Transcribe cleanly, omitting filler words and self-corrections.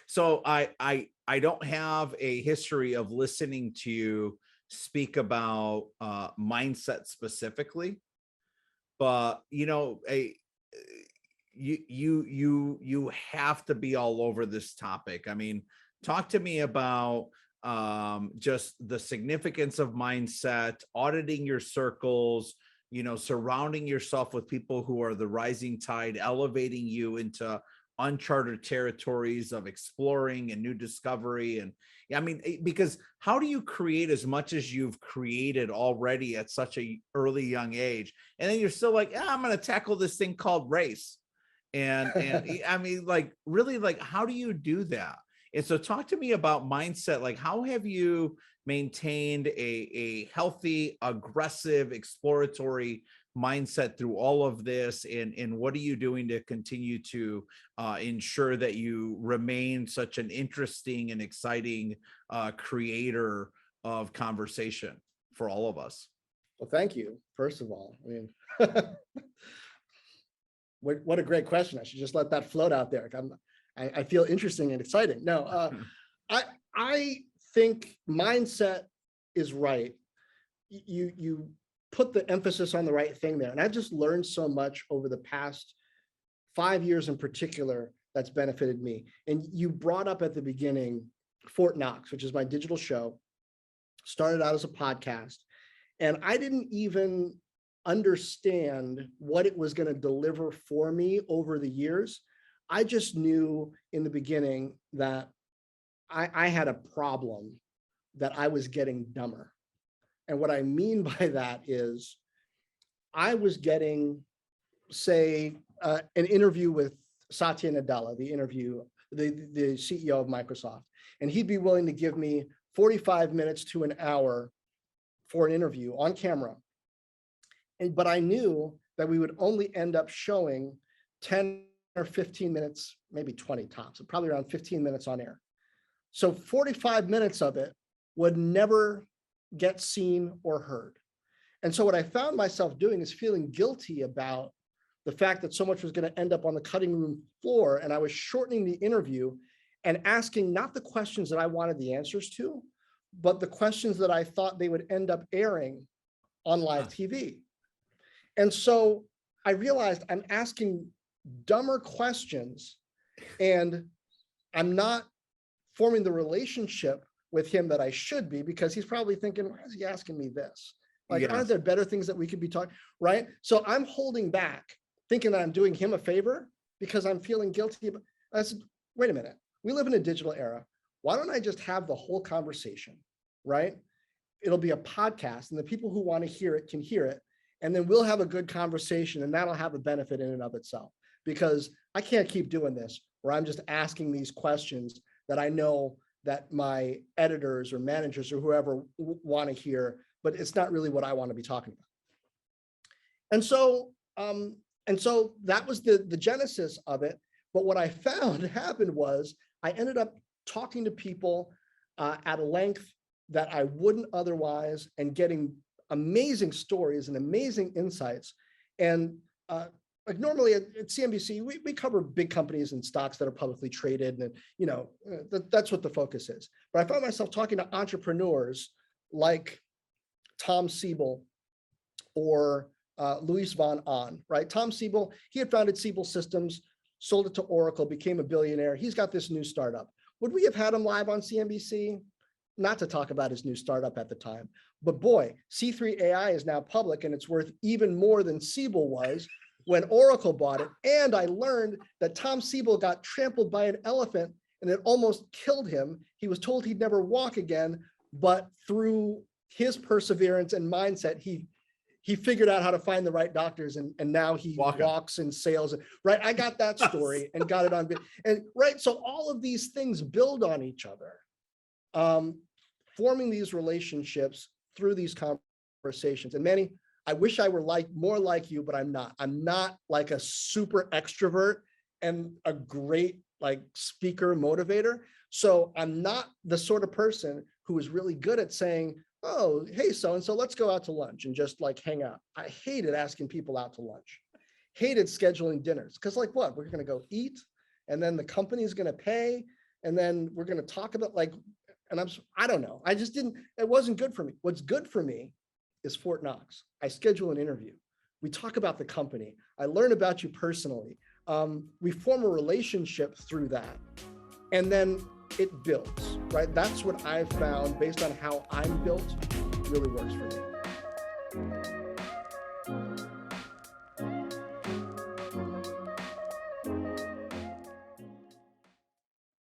So I don't have a history of listening to you speak about mindset specifically, but you have to be all over this topic. I mean, talk to me about just the significance of mindset, auditing your circles, surrounding yourself with people who are the rising tide, elevating you into uncharted territories of exploring and new discovery. And I mean, because how do you create as much as you've created already at such a early young age, and then you're still like, I'm going to tackle this thing called race? And I mean, like, really, like, how do you do that? And so talk to me about mindset. Like, how have you maintained a healthy, aggressive, exploratory mindset through all of this? And what are you doing to continue to ensure that you remain such an interesting and exciting creator of conversation for all of us? Well, thank you, first of all. I mean, what a great question. I should just let that float out there. I feel interesting and exciting. No, I think mindset is right. You put the emphasis on the right thing there. And I've just learned so much over the past 5 years in particular that's benefited me. And you brought up at the beginning Fort Knox, which is my digital show. Started out as a podcast. And I didn't even understand what it was going to deliver for me over the years. I just knew in the beginning that I had a problem, that I was getting dumber. And what I mean by that is I was getting, say, an interview with Satya Nadella, the CEO of Microsoft, and he'd be willing to give me 45 minutes to an hour for an interview on camera. But I knew that we would only end up showing 10 or 15 minutes, maybe 20 tops, probably around 15 minutes on air. So 45 minutes of it would never get seen or heard. And so what I found myself doing is feeling guilty about the fact that so much was going to end up on the cutting room floor, and I was shortening the interview and asking not the questions that I wanted the answers to, but the questions that I thought they would end up airing on live TV. And so I realized I'm asking dumber questions, and I'm not forming the relationship with him that I should be, because he's probably thinking, why is he asking me this? Like, aren't there better things that we could be talking, right? So I'm holding back, thinking that I'm doing him a favor because I'm feeling guilty. I said, wait a minute, we live in a digital era. Why don't I just have the whole conversation, right? It'll be a podcast, and the people who want to hear it can hear it. And then we'll have a good conversation, and that'll have a benefit in and of itself, because I can't keep doing this where I'm just asking these questions that I know that my editors or managers or whoever want to hear, but it's not really what I want to be talking about. And so that was the genesis of it. But what I found happened was I ended up talking to people at a length that I wouldn't otherwise, and getting amazing stories and amazing insights. And like normally at CNBC, we cover big companies and stocks that are publicly traded, and that's what the focus is. But I found myself talking to entrepreneurs like Tom Siebel or Luis von Ahn, right? Tom Siebel, he had founded Siebel Systems, sold it to Oracle, became a billionaire. He's got this new startup. Would we have had him live on CNBC? Not to talk about his new startup at the time, but boy, C3 AI is now public, and it's worth even more than Siebel was when Oracle bought it. And I learned that Tom Siebel got trampled by an elephant and it almost killed him. He was told he'd never walk again, but through his perseverance and mindset, he figured out how to find the right doctors, and now he walks and sails. Right, I got that story and got it on. And right, so all of these things build on each other, forming these relationships through these conversations. And Manny, I wish I were more like you, but I'm not. I'm not like a super extrovert and a great like speaker motivator. So I'm not the sort of person who is really good at saying, oh, hey, so-and-so, let's go out to lunch and just like hang out. I hated asking people out to lunch, hated scheduling dinners, because like what, we're going to go eat and then the company's going to pay. and then we're going to talk about like, and I don't know. I just didn't, it wasn't good for me. What's good for me is Fort Knox. I schedule an interview. We talk about the company. I learn about you personally. We form a relationship through that. And then it builds, right? That's what I've found based on how I'm built really works for me.